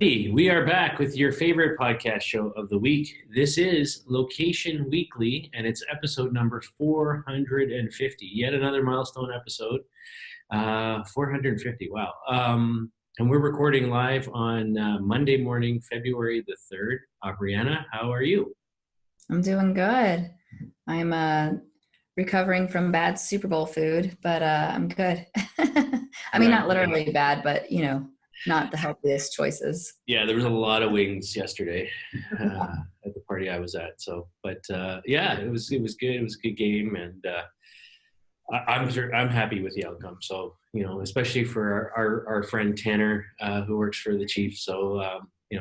Hey, we are back with your favorite podcast show of the week. This is Location Weekly, and it's episode number 450. Yet another milestone episode. 450, wow. And we're recording live on Monday morning, February the 3rd. Brianna, how are you? I'm doing good. I'm recovering from bad Super Bowl food, but I'm good. I mean, Yeah, not literally bad, but not the healthiest choices. yeah, there was a lot of wings yesterday at the party I was at. So, but yeah, it was good. It was a good game, and I'm happy with the outcome. So especially for our friend Tanner, who works for the Chiefs. So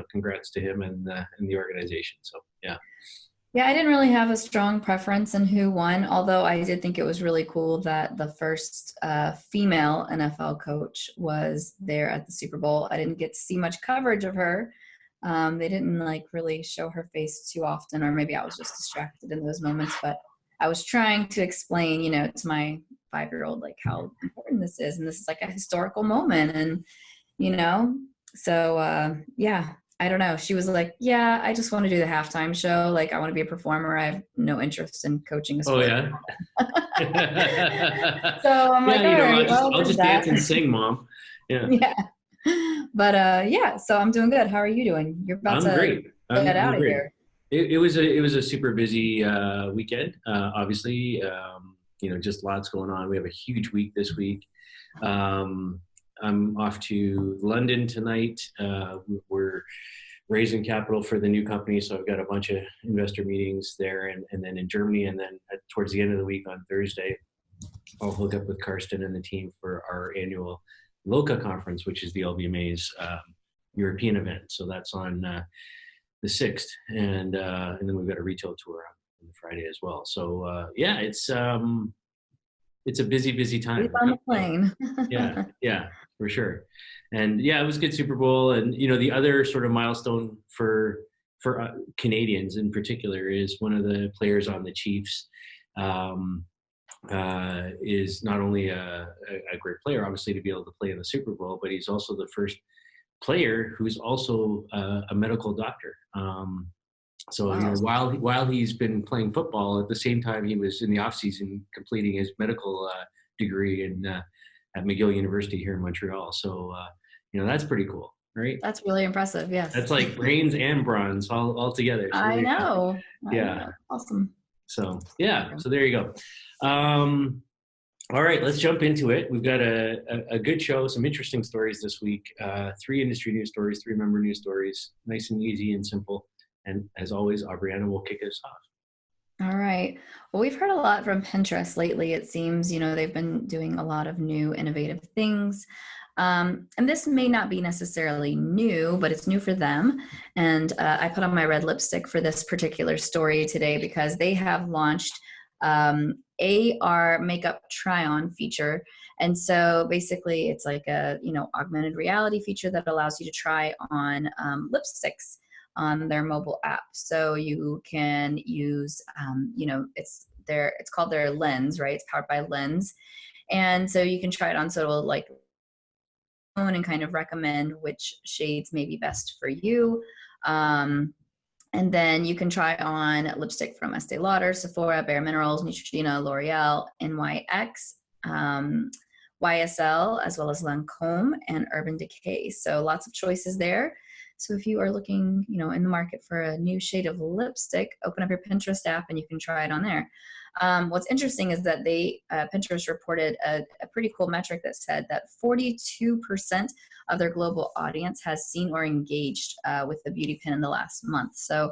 congrats to him and the organization. So yeah. Yeah, I didn't really have a strong preference in who won, although I did think it was really cool that the first female NFL coach was there at the Super Bowl. I didn't get to see much coverage of her. They didn't really show her face too often, or maybe I was just distracted in those moments. But I was trying to explain, to my 5-year-old, how important this is, and this is like a historical moment, and yeah. I don't know. She was like, yeah, I just want to do the halftime show. I want to be a performer. I have no interest in coaching a Oh sport. yeah. So I'm like, Yeah, all right, I'll there's just that. dance and sing, mom. Yeah. Yeah. But yeah, so I'm doing good. How are you doing? You're about I'm to great. get I'm out of great. here. It was a super busy weekend. Obviously, just lots going on. We have a huge week this week. Um, I'm off to London tonight. We're raising capital for the new company, so I've got a bunch of investor meetings there, and then in Germany, and then towards the end of the week on Thursday, I'll hook up with Karsten and the team for our annual LOCA conference, which is the LBMA's European event. So that's on the 6th, and then we've got a retail tour on Friday as well. So yeah, it's a busy time. Sleep on the plane. Yeah, for sure. And yeah, it was a good Super Bowl. And the other sort of milestone for Canadians in particular is one of the players on the Chiefs is not only a great player, obviously, to be able to play in the Super Bowl, but he's also the first player who's also a medical doctor. So Wow. while he's been playing football, at the same time he was in the off season completing his medical degree at McGill University here in Montreal. So that's pretty cool, right? That's really impressive. Yes. That's like brains and bronze all together. So I know. yeah. Awesome. So yeah. So there you go. All right, let's jump into it. We've got a good show, some interesting stories this week. 3 industry news stories, 3 member news stories, nice and easy and simple. And as always, Brianna will kick us off. All right. Well, we've heard a lot from Pinterest lately. It seems, they've been doing a lot of new innovative things. And this may not be necessarily new, but it's new for them. And I put on my red lipstick for this particular story today because they have launched AR makeup try-on feature. And so basically it's like a, augmented reality feature that allows you to try on lipsticks on their mobile app. So you can use, it's called their Lens, right? It's powered by Lens. And so you can try it on, so it'll and kind of recommend which shades may be best for you. And then you can try on lipstick from Estee Lauder, Sephora, Bare Minerals, Neutrogena, L'Oreal, NYX, YSL, as well as Lancome and Urban Decay. So lots of choices there. So if you are looking, in the market for a new shade of lipstick, open up your Pinterest app and you can try it on there. What's interesting is that Pinterest reported a pretty cool metric that said that 42% of their global audience has seen or engaged with the beauty pin in the last month. So,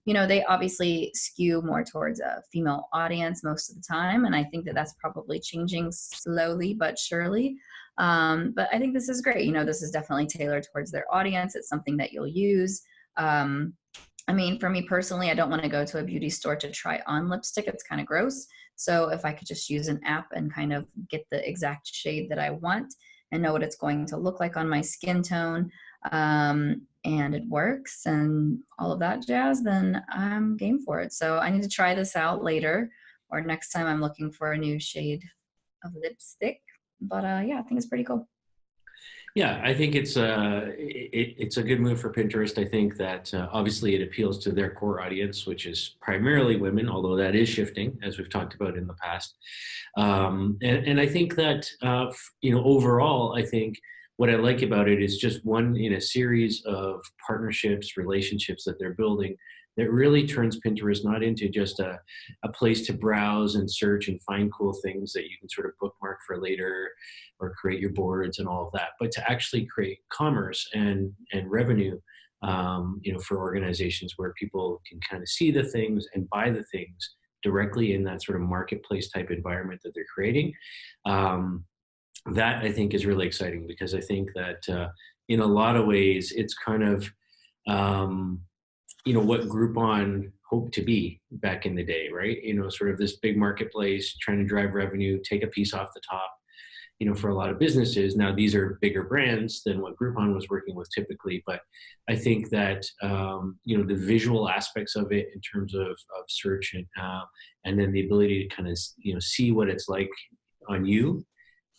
they obviously skew more towards a female audience most of the time. And I think that that's probably changing slowly but surely. But I think this is great. This is definitely tailored towards their audience. It's something that you'll use. I mean, for me personally, I don't want to go to a beauty store to try on lipstick. It's kind of gross. So if I could just use an app and kind of get the exact shade that I want and know what it's going to look like on my skin tone, and it works and all of that jazz, then I'm game for it. So I need to try this out later or next time I'm looking for a new shade of lipstick. But yeah, I think it's pretty cool. Yeah, I think it's a good move for Pinterest. I think that obviously it appeals to their core audience, which is primarily women, although that is shifting, as we've talked about in the past. And I think that overall, I think what I like about it is just one in a series of partnerships, relationships that they're building that really turns Pinterest not into just a place to browse and search and find cool things that you can sort of bookmark for later or create your boards and all of that, but to actually create commerce and revenue, for organizations where people can kind of see the things and buy the things directly in that sort of marketplace type environment that they're creating. Um, that I think is really exciting because I think that in a lot of ways it's kind of um, what Groupon hoped to be back in the day, right? Sort of this big marketplace trying to drive revenue, take a piece off the top, for a lot of businesses. Now, these are bigger brands than what Groupon was working with typically, but I think that, the visual aspects of it in terms of search and then the ability to kind of, see what it's like on you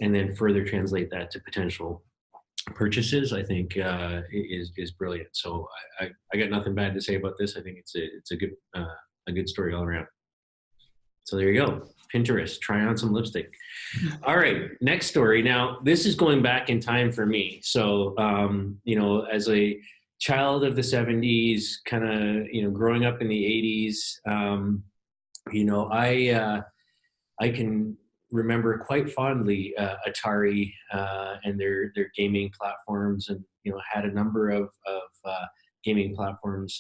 and then further translate that to potential purchases, I think is brilliant. So I got nothing bad to say about this. I think it's a good story all around. So there you go. Pinterest, try on some lipstick. All right, next story. Now, this is going back in time for me. So, as a child of the 70s, kind of, growing up in the 80s, I can remember quite fondly Atari and their gaming platforms, and had a number of gaming platforms,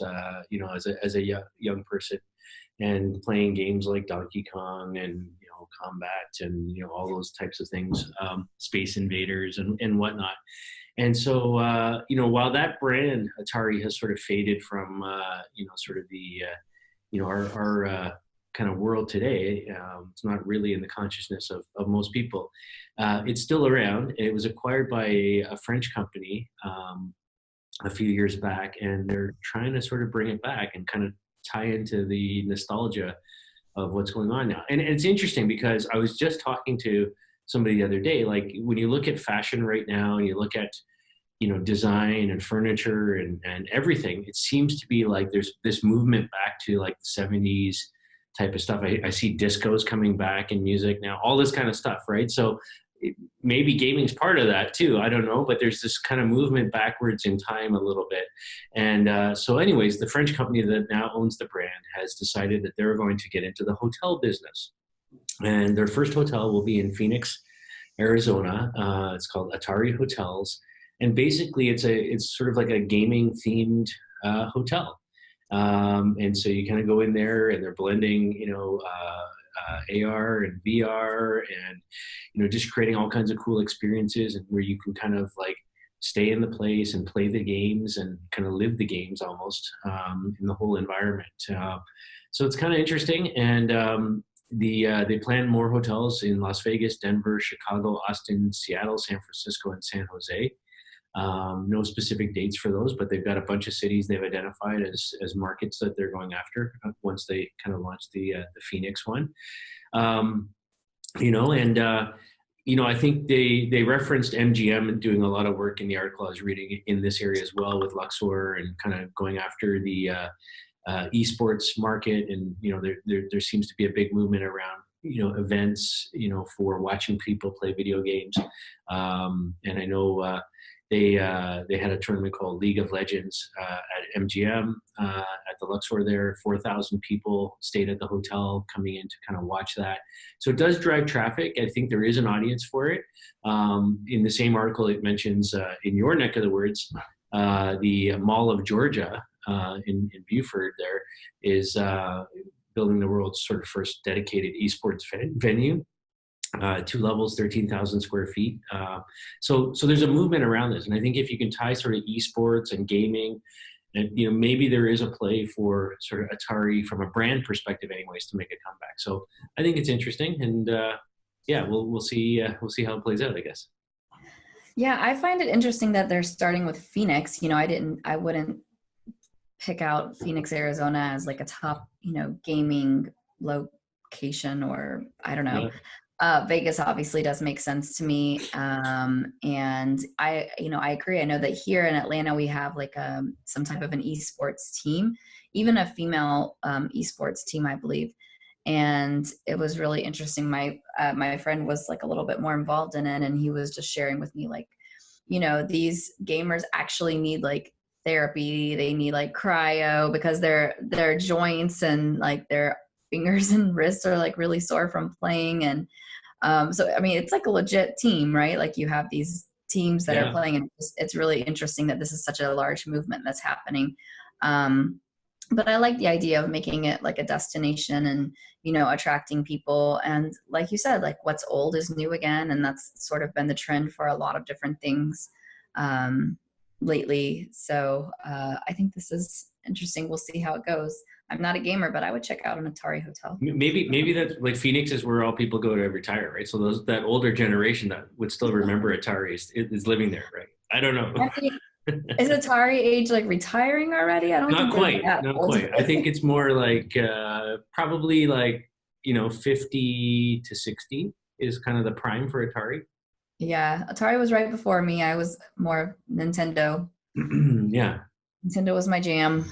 as a young person, and playing games like Donkey Kong and Combat and all those types of things, Space Invaders and whatnot. And so while that brand Atari has sort of faded from sort of the our kind of world today, it's not really in the consciousness of most people. It's still around. It was acquired by a French company a few years back, and they're trying to sort of bring it back and kind of tie into the nostalgia of what's going on now. And it's interesting because I was just talking to somebody the other day, like when you look at fashion right now and you look at, design and furniture and everything, it seems to be like there's this movement back to like the 70s type of stuff. I see discos coming back in music now, all this kind of stuff, right? So maybe gaming's part of that too. I don't know, but there's this kind of movement backwards in time a little bit. And so anyways, the French company that now owns the brand has decided that they're going to get into the hotel business. And their first hotel will be in Phoenix, Arizona. It's called Atari Hotels. And basically it's sort of like a gaming themed hotel. And so you kind of go in there and they're blending, AR and VR and, just creating all kinds of cool experiences and where you can kind of like stay in the place and play the games and kind of live the games almost in the whole environment. So it's kind of interesting. And they plan more hotels in Las Vegas, Denver, Chicago, Austin, Seattle, San Francisco, and San Jose. No specific dates for those, but they've got a bunch of cities they've identified as markets that they're going after once they kind of launch the Phoenix one. I think they referenced MGM doing a lot of work in the article I was reading in this area as well with Luxor and kind of going after the esports market. And, there seems to be a big movement around, events, for watching people play video games. And I know they had a tournament called League of Legends at MGM at the Luxor there. 4,000 people stayed at the hotel coming in to kind of watch that. So it does drive traffic. I think there is an audience for it. In the same article, it mentions in your neck of the woods, the Mall of Georgia in Buford there is building the world's sort of first dedicated esports venue. 2 levels, 13,000 square feet. So there's a movement around this. And I think if you can tie sort of esports and gaming, and maybe there is a play for sort of Atari from a brand perspective anyways to make a comeback. So I think it's interesting. And we'll see how it plays out, I guess. Yeah, I find it interesting that they're starting with Phoenix. I wouldn't pick out Phoenix, Arizona as like a top, gaming location, or I don't know. Vegas obviously does make sense to me. And I agree. I know that here in Atlanta, we have like some type of an esports team, even a female esports team, I believe. And it was really interesting. My friend was like a little bit more involved in it, and he was just sharing with me like, these gamers actually need like therapy. They need like cryo because their joints and like their fingers and wrists are like really sore from playing. And so, I mean, it's like a legit team, right? Like you have these teams that are Yeah. playing, and it's really interesting that this is such a large movement that's happening. Um, but I like the idea of making it like a destination and, attracting people. And like you said, like what's old is new again. And that's sort of been the trend for a lot of different things um, lately. So I think this is interesting. We'll see how it goes. I'm not a gamer, but I would check out an Atari hotel. Maybe that's like Phoenix is where all people go to retire, right? So that older generation that would still remember Atari is living there, right? I don't know. I mean, is Atari age like retiring already? I don't Not think they're quite, that not old. quite. I think it's more like probably like 50 to 60 is kind of the prime for Atari. Yeah, Atari was right before me. I was more Nintendo. Yeah, Nintendo was my jam.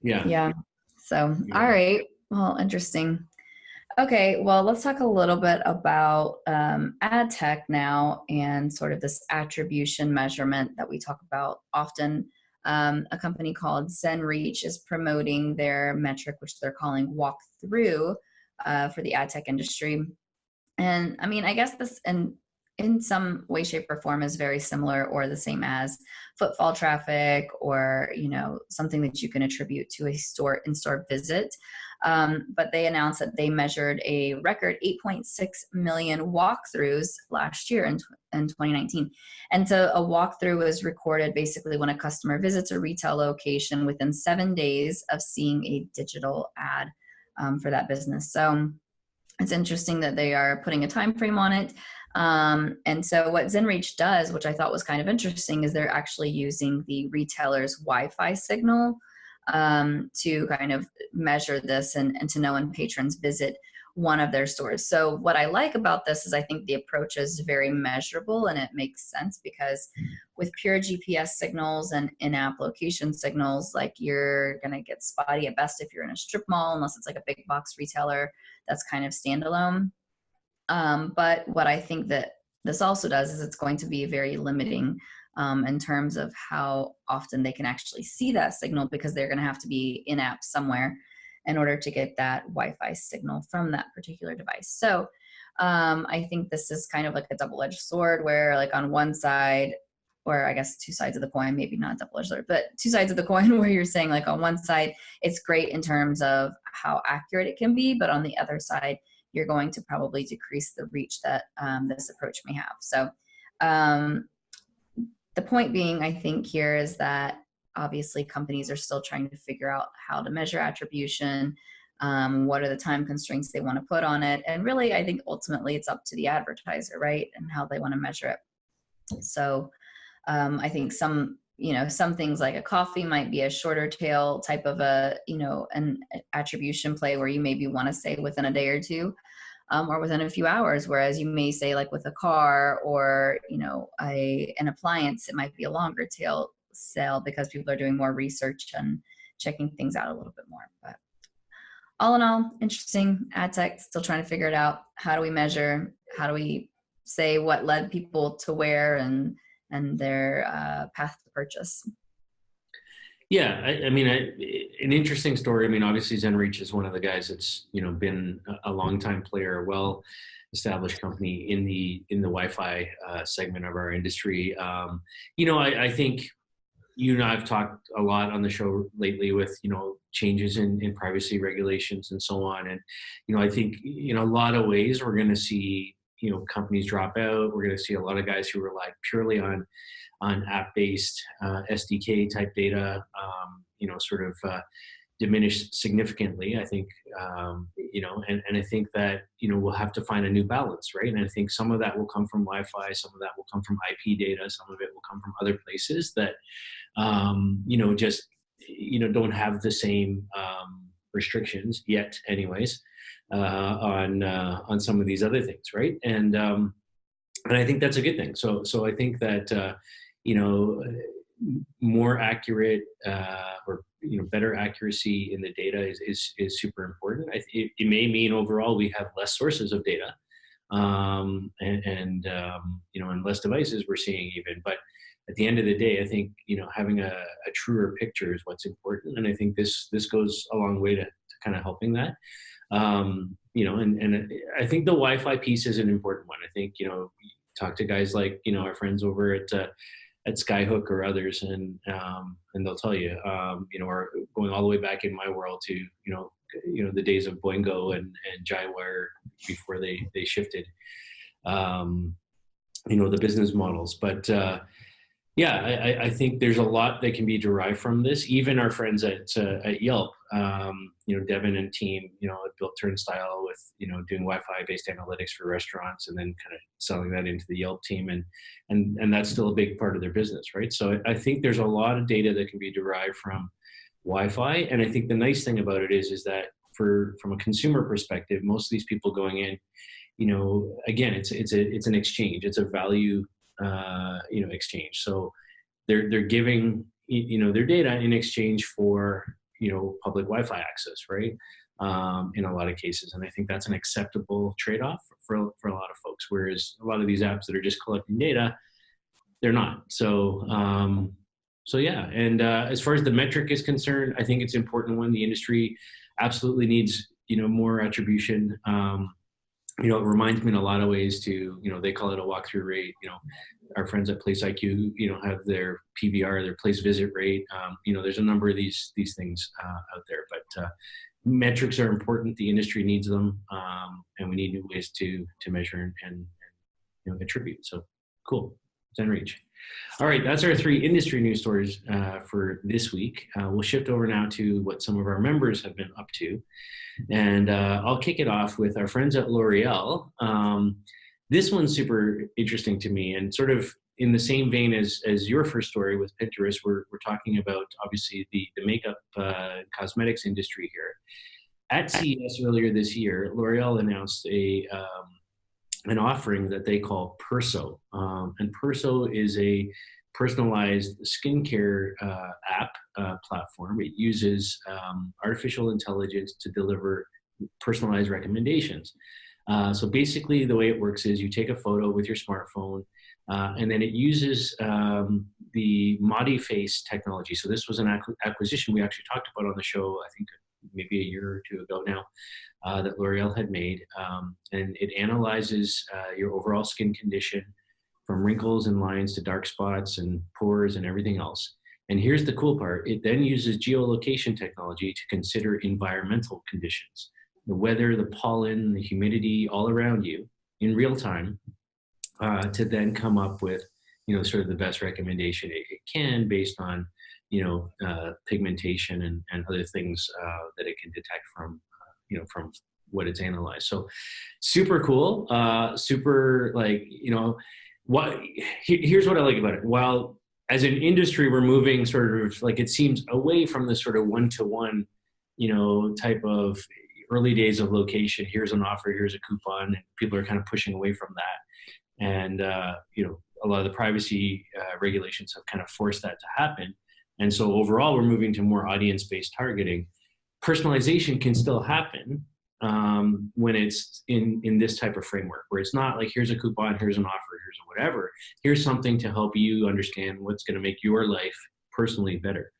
yeah, Yeah. So, all yeah. right. Well, interesting. Okay. Well, let's talk a little bit about ad tech now and sort of this attribution measurement that we talk about often. A company called ZenReach is promoting their metric, which they're calling walkthrough for the ad tech industry. And I mean, I guess this in some way, shape, or form is very similar or the same as footfall traffic or, something that you can attribute to a in-store visit. But they announced that they measured a record 8.6 million walkthroughs last year in 2019. And so a walkthrough is recorded basically when a customer visits a retail location within 7 days of seeing a digital ad for that business. So it's interesting that they are putting a time frame on it. And so what ZenReach does, which I thought was kind of interesting, is they're actually using the retailer's Wi-Fi signal to kind of measure this and to know when patrons visit one of their stores. So what I like about this is I think the approach is very measurable and it makes sense because with pure GPS signals and in-app location signals, like you're going to get spotty at best if you're in a strip mall, unless it's like a big box retailer that's kind of standalone. But what I think that this also does is it's going to be very limiting in terms of how often they can actually see that signal because they're going to have to be in-app somewhere in order to get that Wi-Fi signal from that particular device. So I think this is kind of like a double-edged sword where like on one side, or I guess two sides of the coin, maybe not double-edged sword, but two sides of the coin where you're saying like on one side, it's great in terms of how accurate it can be, but on the other side, you're going to probably decrease the reach that this approach may have. So the point being, I think here is that obviously companies are still trying to figure out how to measure attribution, what are the time constraints they want to put on it. And really, I think ultimately it's up to the advertiser, right? And how they want to measure it. So I think some things like a coffee might be a shorter tail type of an attribution play where you maybe want to say within a day or two. Or within a few hours, whereas you may say like with a car or an appliance, it might be a longer tail sale because people are doing more research and checking things out a little bit more. But all in all, interesting. Ad tech, still trying to figure it out. How do we measure? How do we say what led people to where and their path to purchase? Yeah, I mean, an interesting story. I mean, obviously, ZenReach is one of the guys that's been a long time player, well-established company in the Wi-Fi segment of our industry. I think you and I have talked a lot on the show lately with changes in privacy regulations and so on, and I think in a lot of ways we're going to see companies drop out. We're going to see a lot of guys who rely purely on app-based SDK type data, sort of diminish significantly. I think, and I think that we'll have to find a new balance, right? And I think some of that will come from Wi-Fi, some of that will come from IP data, some of it will come from other places that, just don't have the same restrictions yet, anyways. on some of these other things, right? And I think that's a good thing. So I think that you know, more accurate or better accuracy in the data is super important. It may mean overall we have less sources of data, and less devices we're seeing even. But at the end of the day, I think having a truer picture is what's important, and I think this goes a long way to kind of helping that. And I think the Wi-Fi piece is an important one. I think talk to guys like our friends over at Skyhook or others, and they'll tell you, or going all the way back in my world to the days of Boingo and Jaiwire before they shifted, the business models. But yeah, I think there's a lot that can be derived from this. Even our friends at Yelp, Devin and team, built Turnstile with, doing Wi-Fi based analytics for restaurants and then kind of selling that into the Yelp team. And that's still a big part of their business, right? So I think there's a lot of data that can be derived from Wi-Fi. And I think the nice thing about it is that from a consumer perspective, most of these people going in, again, it's an exchange, it's a value exchange. So they're giving their data in exchange for public Wi-Fi access, right? In a lot of cases, and I think that's an acceptable trade-off for a lot of folks. Whereas a lot of these apps that are just collecting data, they're not. So yeah. And as far as the metric is concerned, I think it's an important one. The industry absolutely needs more attribution. It reminds me in a lot of ways to, they call it a walkthrough rate. Our friends at Place IQ, have their PVR, their place visit rate. There's a number of these things out there, but metrics are important. The industry needs them, and we need new ways to measure and attribute. So cool, Zenreach. All right, that's our 3 industry news stories for this week. We'll shift over now to what some of our members have been up to. And I'll kick it off with our friends at L'Oreal. This one's super interesting to me, and sort of in the same vein as your first story with Pinterest. We're talking about obviously the makeup cosmetics industry here. At CES earlier this year, L'Oreal announced an offering that they call Perso, and Perso is a personalized skincare app platform. It uses artificial intelligence to deliver personalized recommendations. So basically the way it works is you take a photo with your smartphone, and then it uses the ModiFace technology. So this was an acquisition we actually talked about on the show, I think maybe a year or 2 ago now, that L'Oreal had made. And it analyzes your overall skin condition, from wrinkles and lines to dark spots and pores and everything else. And here's the cool part. It then uses geolocation technology to consider environmental conditions, the weather, the pollen, the humidity all around you in real time, to then come up with, sort of the best recommendation it can based on, pigmentation and other things that it can detect from what it's analyzed. So super cool, super here's what I like about it. While as an industry, we're moving sort of it seems away from the sort of one-to-one, type of early days of location. Here's an offer, here's a coupon, and people are kind of pushing away from that. And, a lot of the privacy regulations have kind of forced that to happen. And so overall, we're moving to more audience-based targeting. Personalization can still happen when it's in this type of framework, where it's not like, here's a coupon, here's an offer, here's a whatever. Here's something to help you understand what's going to make your life personally better.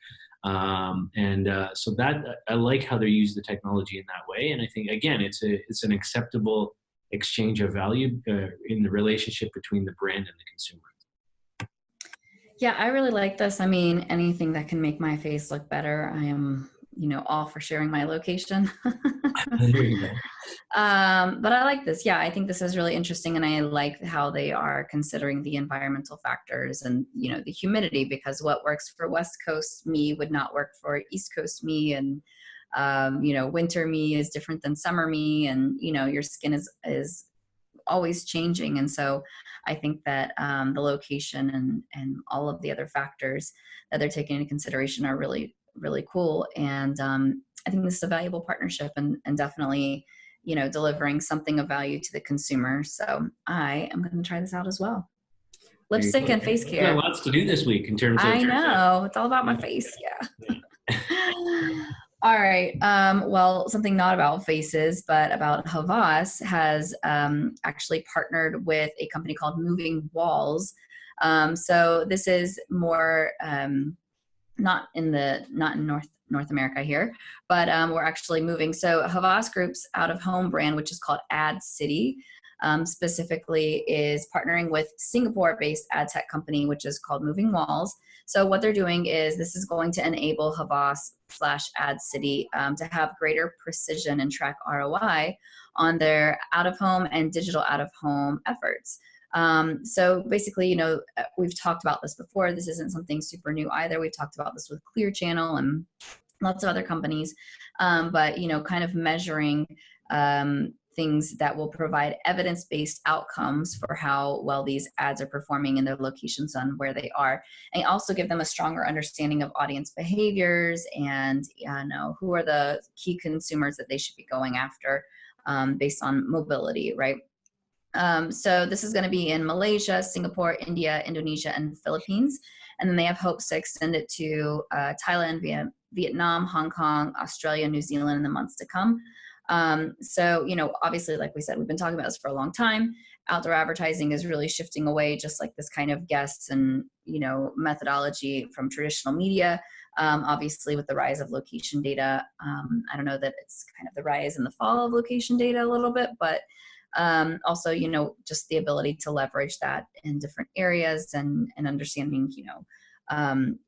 So that I like how they use the technology in that way. And I think, again, it's an acceptable exchange of value in the relationship between the brand and the consumer. Yeah, I really like this. I mean, anything that can make my face look better, I am, all for sharing my location. There you go. But I like this. Yeah, I think this is really interesting. And I like how they are considering the environmental factors and, the humidity, because what works for West Coast me would not work for East Coast me. And, winter me is different than summer me. And, your skin is always changing. And so I think that the location and all of the other factors that they're taking into consideration are really, really cool. And I think this is a valuable partnership, and definitely, delivering something of value to the consumer. So I am going to try this out as well. There you Lipstick go. and face We've care. got lots to do this week in terms of. I know. It's all about my face. Yeah. All right. Well, something not about faces, but about Havas has actually partnered with a company called Moving Walls. So this is more not in North America here, but we're actually moving. So Havas Group's out of home brand, which is called Ad City, specifically is partnering with Singapore-based ad tech company, which is called Moving Walls. So what they're doing is this is going to enable Havas/Ad City to have greater precision and track ROI on their out-of-home and digital out-of-home efforts. So basically, we've talked about this before. This isn't something super new either. We've talked about this with Clear Channel and lots of other companies, but kind of measuring things that will provide evidence-based outcomes for how well these ads are performing in their locations on where they are, and also give them a stronger understanding of audience behaviors and who are the key consumers that they should be going after based on mobility, right? So this is going to be in Malaysia, Singapore, India, Indonesia, and Philippines. And then they have hopes to extend it to Thailand, Vietnam, Hong Kong, Australia, New Zealand in the months to come. So, obviously, like we said, we've been talking about this for a long time. Outdoor advertising is really shifting away, just like this kind of guests and, methodology from traditional media. Obviously, with the rise of location data, I don't know that it's kind of the rise and the fall of location data a little bit, but also, just the ability to leverage that in different areas and understanding,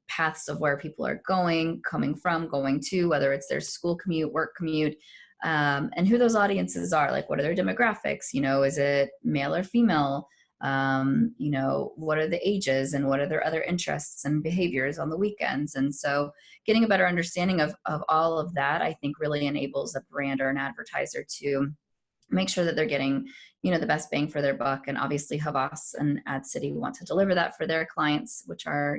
paths of where people are going, coming from, going to, whether it's their school commute, work commute, and who those audiences are, like what are their demographics, is it male or female, what are the ages and what are their other interests and behaviors on the weekends. And so getting a better understanding of all of that, I think really enables a brand or an advertiser to make sure that they're getting, the best bang for their buck. And obviously Havas and Ad City want to deliver that for their clients, which are,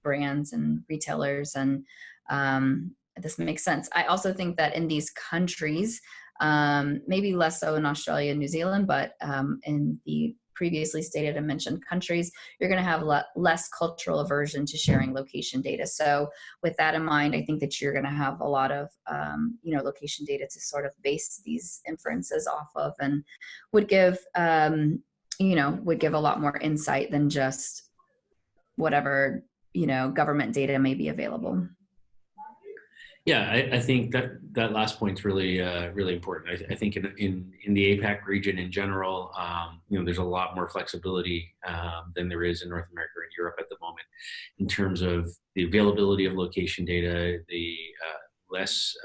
brands and retailers. And this makes sense. I also think that in these countries, maybe less so in Australia and New Zealand, but in the previously stated and mentioned countries, you're going to have less cultural aversion to sharing location data. So with that in mind, I think that you're going to have a lot of, location data to sort of base these inferences off of, and would give a lot more insight than just whatever, government data may be available. Yeah, I think that last point's really really important. I think in the APAC region in general, there's a lot more flexibility than there is in North America and Europe at the moment in terms of the availability of location data, the less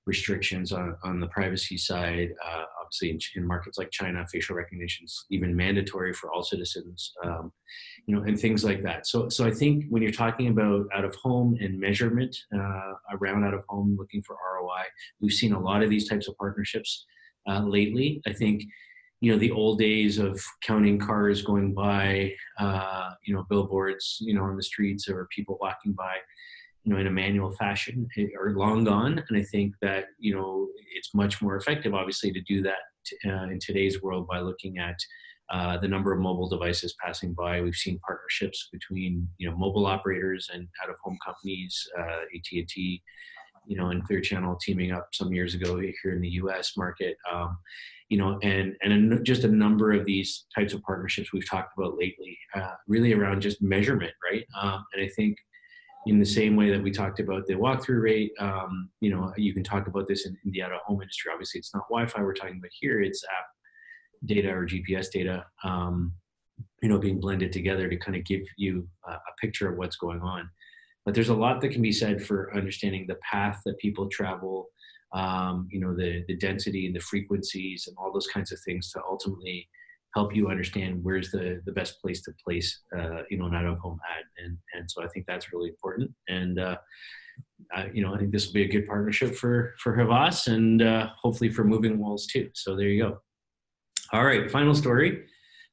restrictions on the privacy side. Obviously, in markets like China, facial recognition is even mandatory for all citizens, and things like that. So I think when you're talking about out of home and measurement around out of home, looking for ROI, we've seen a lot of these types of partnerships lately. I think, the old days of counting cars going by, billboards, on the streets or people walking by, in a manual fashion are long gone. And I think that, it's much more effective, obviously, to do that in today's world by looking at the number of mobile devices passing by. We've seen partnerships between, mobile operators and out-of-home companies, AT&T, and Clear Channel teaming up some years ago here in the U.S. market, and just a number of these types of partnerships we've talked about lately, really around just measurement, right? And I think in the same way that we talked about the walkthrough rate, you can talk about this in the out-of-home industry. Obviously, it's not Wi-Fi we're talking about here; it's app data or GPS data, being blended together to kind of give you a picture of what's going on. But there's a lot that can be said for understanding the path that people travel, the density and the frequencies and all those kinds of things to ultimately help you understand where's the best place to place, an out-of-home ad. And so I think that's really important. And, I think this will be a good partnership for Havas and hopefully for Moving Walls too. So there you go. All right, final story.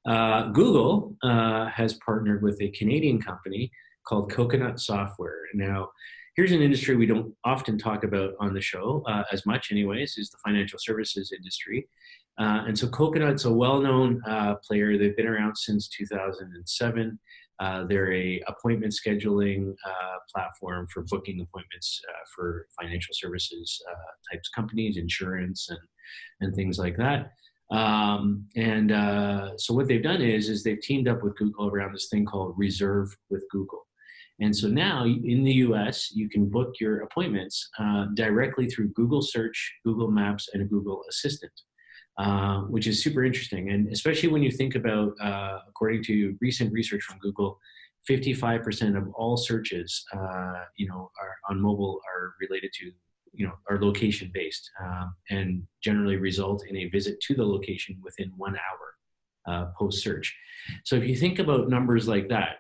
Google has partnered with a Canadian company called Coconut Software. Now, here's an industry we don't often talk about on the show as much anyways, is the financial services industry. And so Coconut's a well-known player. They've been around since 2007. They're a appointment scheduling platform for booking appointments for financial services types companies, insurance, and things like that. So what they've done is they've teamed up with Google around this thing called Reserve with Google. And so now in the US, you can book your appointments directly through Google Search, Google Maps, and Google Assistant, which is super interesting. And especially when you think about, according to recent research from Google, 55% of all searches, are on mobile are related to, are location based, and generally result in a visit to the location within 1 hour post search. So if you think about numbers like that,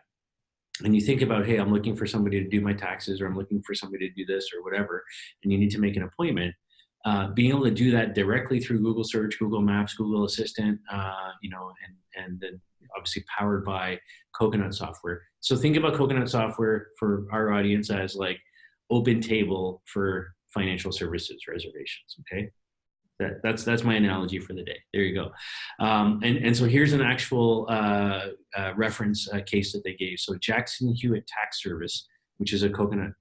and you think about, hey, I'm looking for somebody to do my taxes, or I'm looking for somebody to do this or whatever, and you need to make an appointment, being able to do that directly through Google Search, Google Maps, Google Assistant, and then obviously powered by Coconut software. So think about Coconut software for our audience as like OpenTable for financial services reservations. Okay. That's my analogy for the day. There you go. And so here's an actual reference case that they gave. So Jackson Hewitt Tax Service, which is a Coconut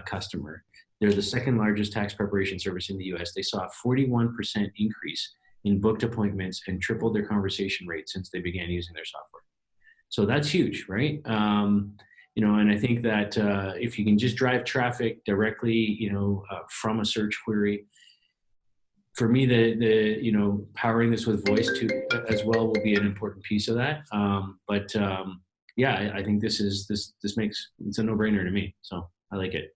customer, they're the second largest tax preparation service in the US. They saw a 41% increase in booked appointments and tripled their conversation rate since they began using their software. So that's huge, right? And I think that if you can just drive traffic directly, from a search query, for me, the powering this with voice too as well will be an important piece of that. I think this makes it's a no-brainer to me. So I like it.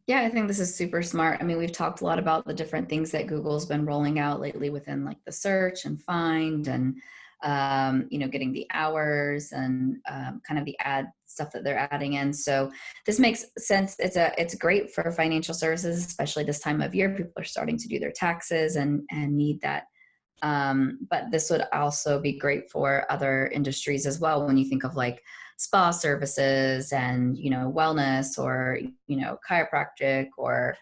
Yeah, I think this is super smart. I mean, we've talked a lot about the different things that Google's been rolling out lately within like the search and find and getting the hours and kind of the ad stuff that they're adding in. So this makes sense. It's great for financial services, especially this time of year. People are starting to do their taxes and need that. But this would also be great for other industries as well. When you think of like spa services and, wellness or, chiropractic or,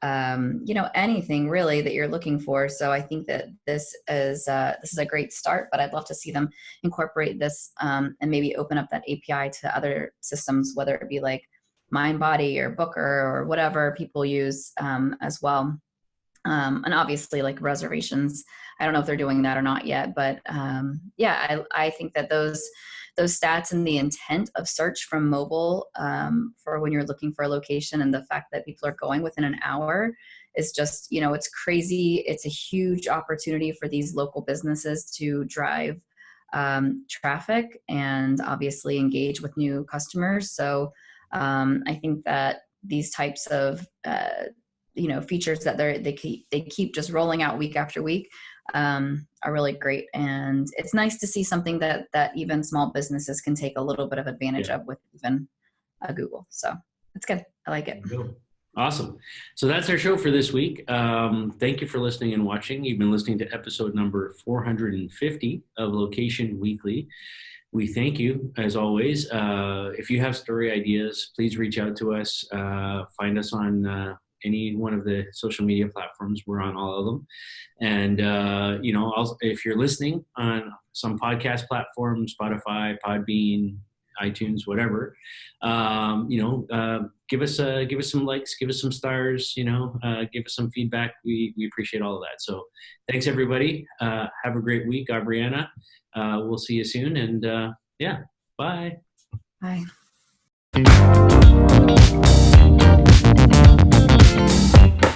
anything really that you're looking for. So I think that this is a great start, but I'd love to see them incorporate this and maybe open up that API to other systems, whether it be like MindBody or Booker or whatever people use as well. And obviously like reservations, I don't know if they're doing that or not yet, but I think that those stats and the intent of search from mobile for when you're looking for a location and the fact that people are going within an hour is just, it's crazy. It's a huge opportunity for these local businesses to drive traffic and obviously engage with new customers. So I think that these types of features that they keep just rolling out week after week are really great, and it's nice to see something that even small businesses can take a little bit of advantage of with even Google. So it's good. I like it. Awesome. So that's our show for this week. Thank you for listening and watching. You've been listening to episode number 450 of Location Weekly. We thank you, as always. If you have story ideas, please reach out to us. Find us on any one of the social media platforms. We're on all of them. And, if you're listening on some podcast platforms, Spotify, Podbean, iTunes, whatever, give us some likes, give us some stars, give us some feedback. We appreciate all of that. So thanks everybody. Have a great week, Aubriana. We'll see you soon. And bye. Bye.